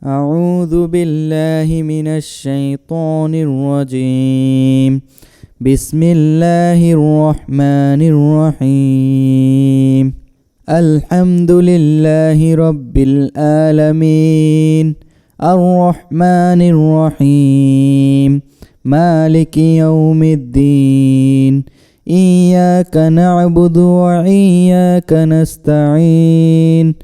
أعوذ بالله من الشيطان الرجيم. بسم الله الرحمن الرحيم. الحمد لله رب العالمين الرحمن الرحيم مالك يوم الدين إياك نعبد وإياك نستعين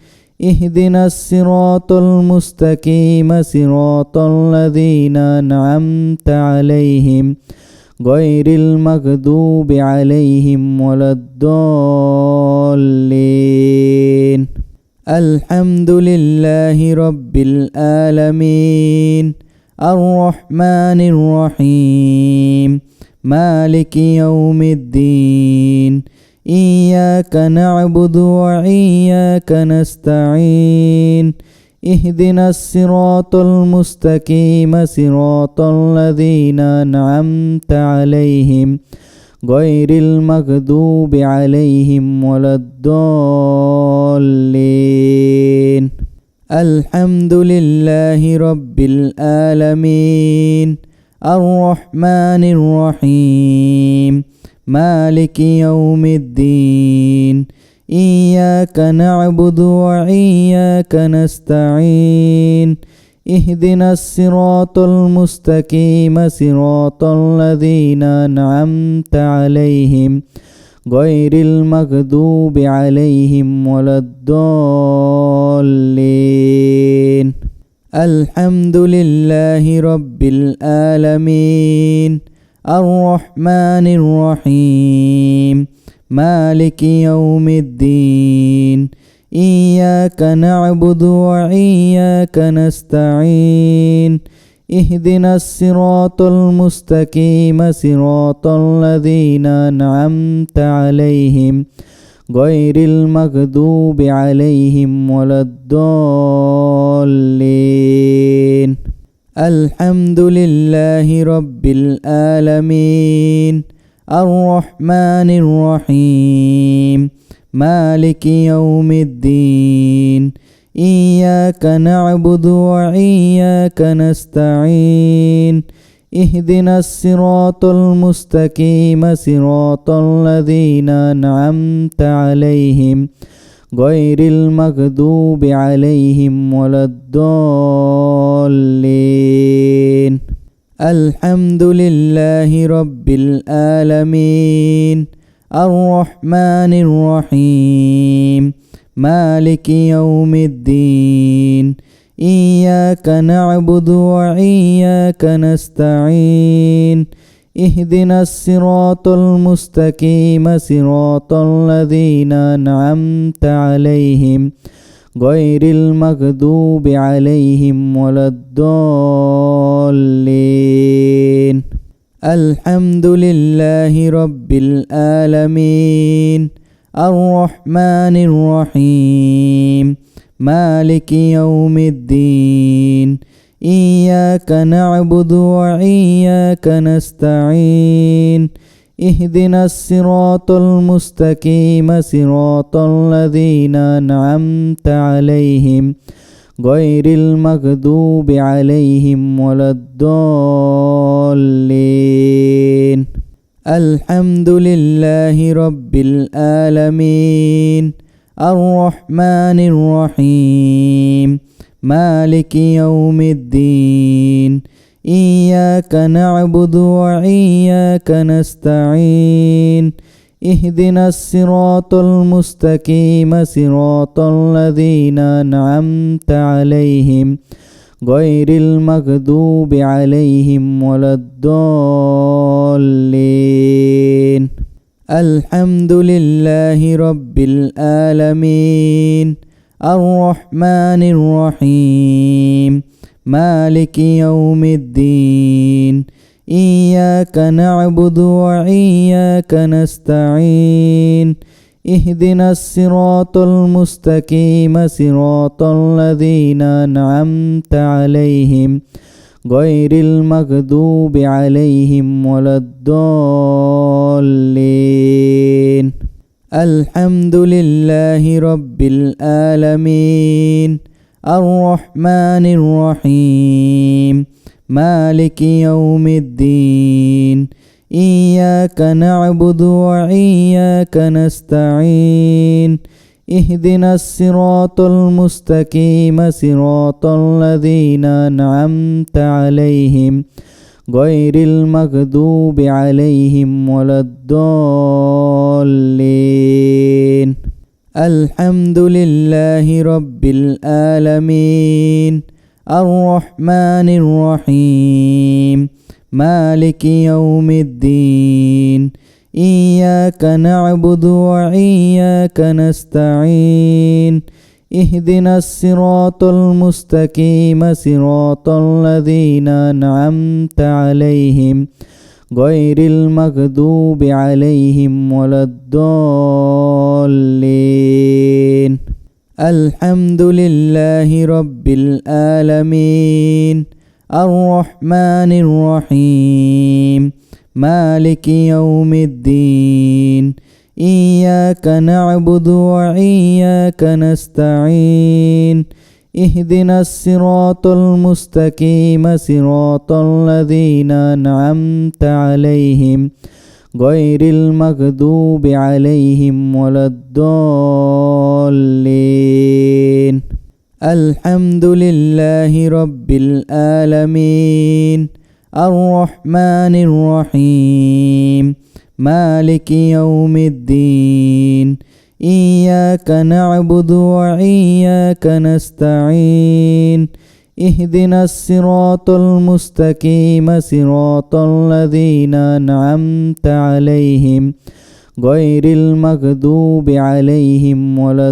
اهدنا الصراط المستقيم صراط الذين أنعمت عليهم غير المغضوب عليهم ولا الضالين. الحمد لله رب العالمين الرحمن الرحيم مالك يوم الدين إياك نعبد وإياك نستعين اهدنا الصراط المستقيم صراط الذين أنعمت عليهم غير المغضوب عليهم ولا الضالين. الحمد لله رب العالمين الرحمن الرحيم مالك يوم الدين إياك نعبد وإياك نستعين اهدنا الصراط المستقيم صراط الذين أنعمت عليهم غير المغضوب عليهم ولا الضالين. الحمد لله رب العالمين الرحمن الرحيم مالك يوم الدين إياك نعبد وإياك نستعين اهدنا الصراط المستقيم صراط الذين أنعمت عليهم غير المغضوب عليهم ولا الضالين. الحمد لله رب العالمين الرحمن الرحيم مالك يوم الدين إياك نعبد وإياك نستعين اهدنا الصراط المستقيم صراط الذين أنعمت عليهم غير المغضوب عليهم ولا الضالين. الحمد لله رب العالمين الرحمن الرحيم مالك يوم الدين إياك نعبد وإياك نستعين اهدنا الصراط المستقيم صراط الذين أنعمت عليهم غير المغضوب عليهم ولا الضالين. الحمد لله رب العالمين الرحمن الرحيم مالك يوم الدين إياك نعبد وإياك نستعين اهدنا الصراط المستقيم صراط الذين أنعمت عليهم غير المغضوب عليهم ولا الضالين. الحمد لله رب العالمين الرحمن الرحيم مالك يوم الدين إياك نعبد وإياك نستعين اهدنا الصراط المستقيم صراط الذين أنعمت عليهم غير المغضوب عليهم ولا الضالين. الحمد لله رب العالمين الرحمن الرحيم مالك يوم الدين إياك نعبد وإياك نستعين اهدنا الصراط المستقيم صراط الذين أنعمت عليهم غير المغضوب عليهم ولا الضالين. الحمد لله رب العالمين الرحمن الرحيم مالك يوم الدين إياك نعبد وإياك نستعين اهدنا الصراط المستقيم صراط الذين أنعمت عليهم غير المغضوب عليهم ولا الضالين الحمد لله رب العالمين الرحمن الرحيم مالك يوم الدين إياك نعبد وإياك نستعين اهدنا الصراط المستقيم صراط الذين أنعمت عليهم غير المغضوب عليهم ولا الضالين الحمد لله رب العالمين الرحمن الرحيم مالك يوم الدين إياك نعبد وإياك نستعين اهدنا الصراط المستقيم صراط الذين أنعمت عليهم غير المغضوب عليهم ولا الضالين الحمد لله رب العالمين الرحمن الرحيم مالك يوم الدين إياك نعبد وإياك نستعين اهدنا الصراط المستقيم صراط الذين أنعمت عليهم غير المغضوب عليهم ولا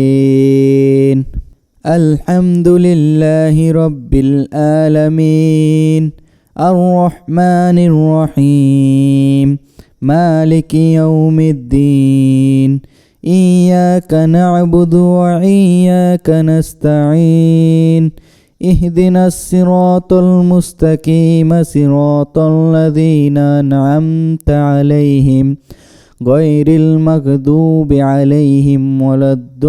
الضالين الحمد لله رب العالمين الرحمن الرحيم مالك يوم الدين إياك نعبد وإياك نستعين اهدنا الصراط المستقيم صراط الذين أنعمت عليهم غير المغضوب عليهم ولا الضالين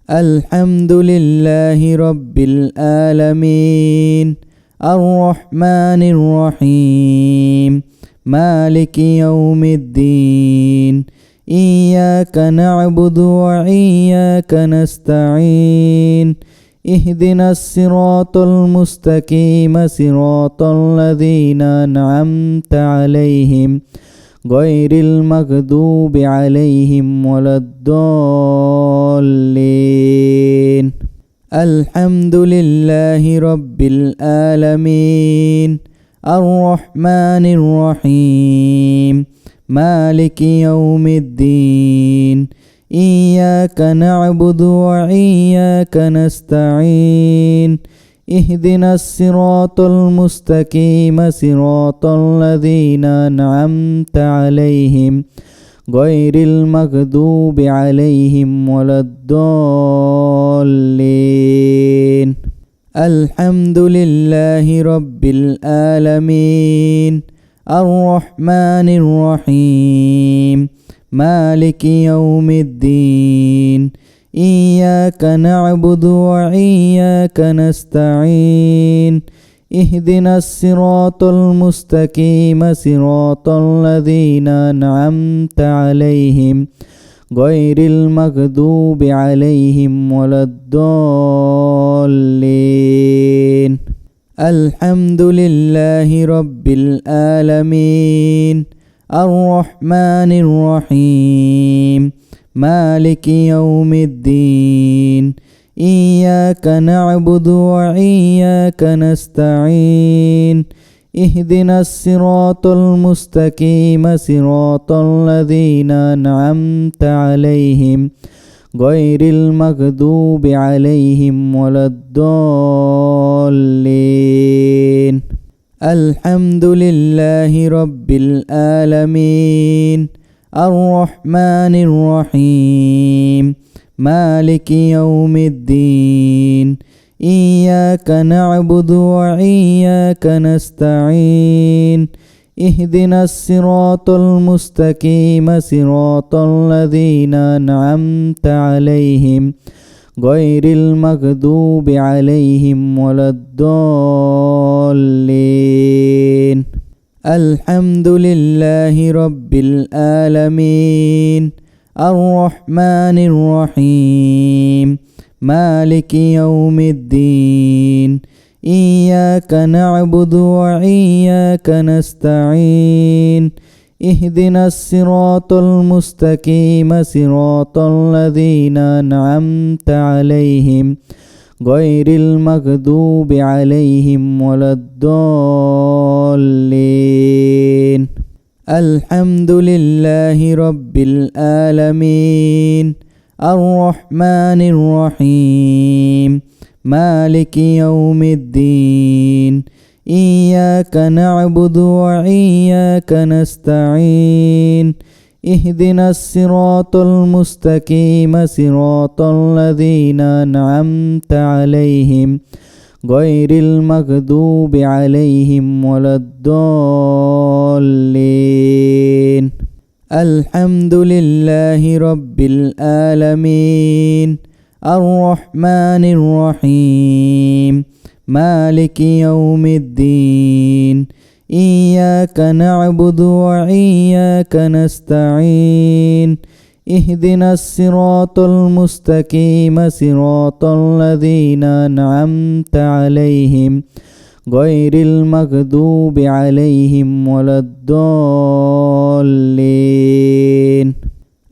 الحمد لله رب العالمين الرحمن الرحيم مالك يوم الدين إياك نعبد وإياك نستعين اهدنا الصراط المستقيم صراط الذين أنعمت عليهم غير المغضوب عليهم ولا الضالين الحمد لله رب العالمين الرحمن الرحيم مالك يوم الدين إياك نعبد وإياك نستعين اهدنا الصراط المستقيم صراط الذين أنعمت عليهم غير المغضوب عليهم ولا الضالين الحمد لله رب العالمين الرحمن الرحيم مالك يوم الدين إياك نعبد وإياك نستعين اهدنا الصراط المستقيم صراط الذين أنعمت عليهم غير المغضوب عليهم ولا الضالين الحمد لله رب العالمين الرحمن الرحيم مالك يوم الدين إياك نعبد وإياك نستعين اهدنا الصراط المستقيم صراط الذين أنعمت عليهم غير المغضوب عليهم ولا الضالين الحمد لله رب العالمين الرحمن الرحيم مالك يوم الدين إياك نعبد وإياك نستعين اهدنا الصراط المستقيم صراط الذين أنعمت عليهم غير المغضوب عليهم ولا الضالين. الحمد لله رب العالمين الرحمن الرحيم مالك يوم الدين إياك نعبد وإياك نستعين اهدنا الصراط المستقيم صراط الذين أنعمت عليهم غير المغضوب عليهم ولا الضالين. الحمد لله رب العالمين الرحمن الرحيم مالك يوم الدين إياك نعبد وإياك نستعين اهدنا الصراط المستقيم صراط الذين أنعمت عليهم غير المغضوب عليهم ولا الضالين. الحمد لله رب العالمين الرحمن الرحيم مالك يوم الدين إياك نعبد وإياك نستعين اهدنا الصراط المستقيم صراط الذين أنعمت عليهم غير المغضوب عليهم ولا الضالين.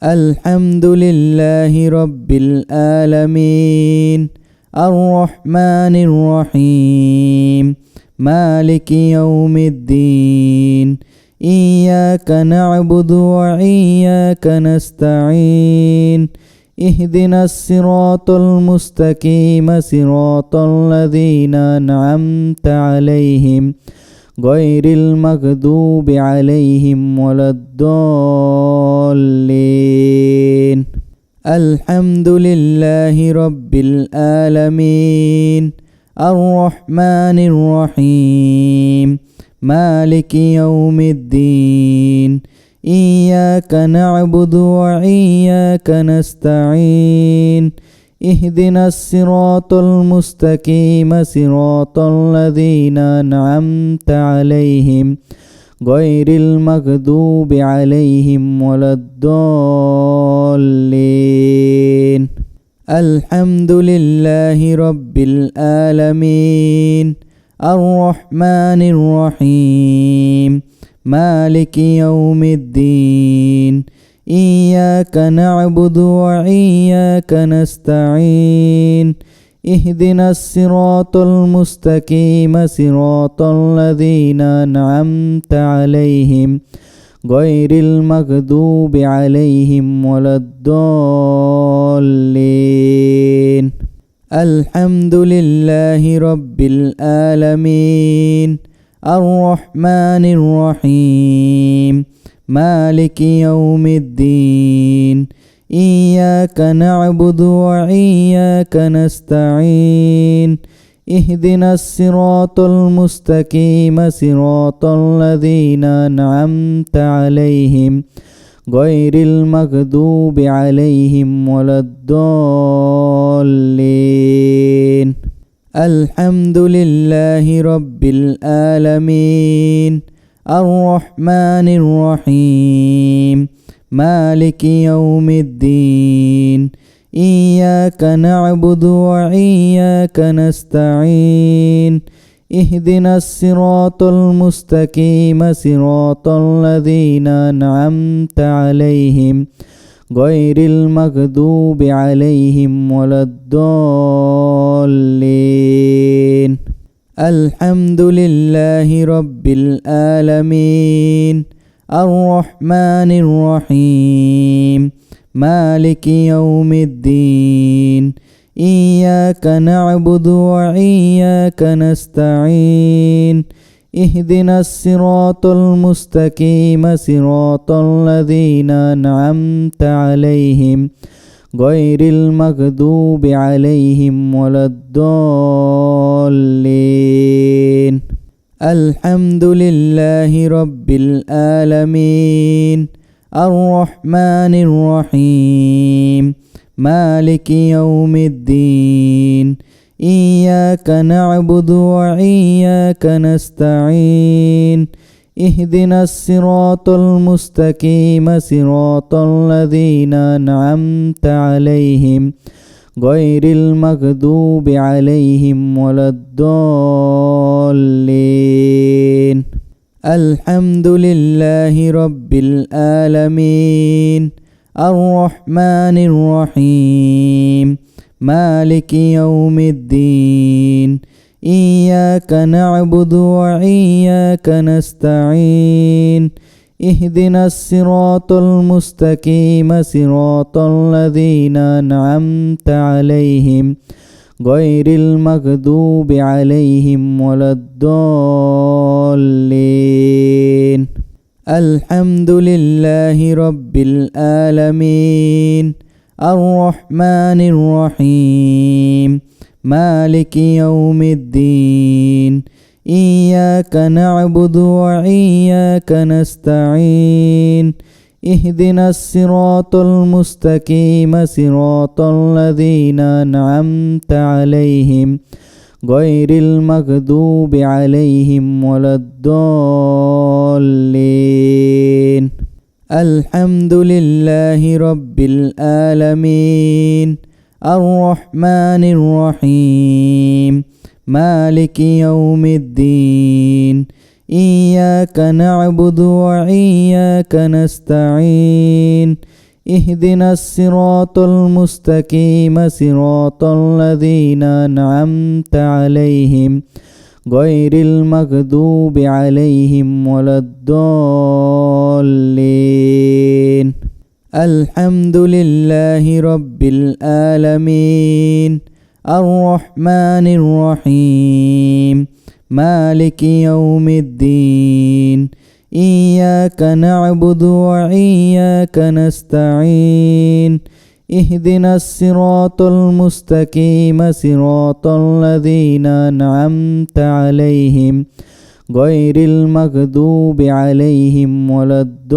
الحمد لله رب العالمين الرحمن الرحيم مالك يوم الدين إياك نعبد وإياك نستعين اهدنا الصراط المستقيم صراط الذين أنعمت عليهم غير المغضوب عليهم ولا الضالين. الحمد لله رب العالمين الرحمن الرحيم مالك يوم الدين إياك نعبد وإياك نستعين اهدنا الصراط المستقيم صراط الذين أنعمت عليهم غير المغضوب عليهم ولا الضالين. الحمد لله رب العالمين الرحمن الرحيم مالك يوم الدين إياك نعبد وإياك نستعين اهدنا الصراط المستقيم صراط الذين أنعمت عليهم غير المغضوب عليهم ولا الضالين. الحمد لله رب العالمين الرحمن الرحيم مالك يوم الدين إياك نعبد وإياك نستعين اهدنا الصراط المستقيم صراط الذين أنعمت عليهم غير المغضوب عليهم ولا الضالين. الحمد لله رب العالمين الرحمن الرحيم مالك يوم الدين إياك نعبد وإياك نستعين اهدنا الصراط المستقيم صراط الذين أنعمت عليهم غير المغضوب عليهم ولا الضالين. الحمد لله رب العالمين الرحمن الرحيم مالك يوم الدين إياك نعبد وإياك نستعين اهدنا الصراط المستقيم صراط الذين أنعمت عليهم غير المغضوب عليهم ولا الضالين. الحمد لله رب العالمين الرحمن الرحيم مالك يوم الدين إياك نعبد وإياك نستعين اهدنا الصراط المستقيم صراط الذين أنعمت عليهم غير المغضوب عليهم ولا الضالين الحمد لله رب العالمين الرحمن الرحيم مالك يوم الدين إياك نعبد وإياك نستعين اهدنا الصراط المستقيم صراط الذين أنعمت عليهم غير المغضوب عليهم ولا الضالين الحمد لله رب العالمين الرحمن الرحيم مالك يوم الدين إياك نعبد وإياك نستعين اهدنا الصراط المستقيم صراط الذين أنعمت عليهم غير المغضوب عليهم ولا الضالين الحمد لله رب العالمين الرحمن الرحيم مالك يوم الدين إياك نعبد وإياك نستعين اهدنا الصراط المستقيم صراط الذين أنعمت عليهم غير المغضوب عليهم ولا الضالين الحمد لله رب العالمين الرحمن الرحيم مالك يوم الدين إياك نعبد وإياك نستعين اهدنا الصراط المستقيم صراط الذين أنعمت عليهم غير المغضوب عليهم ولا الضالين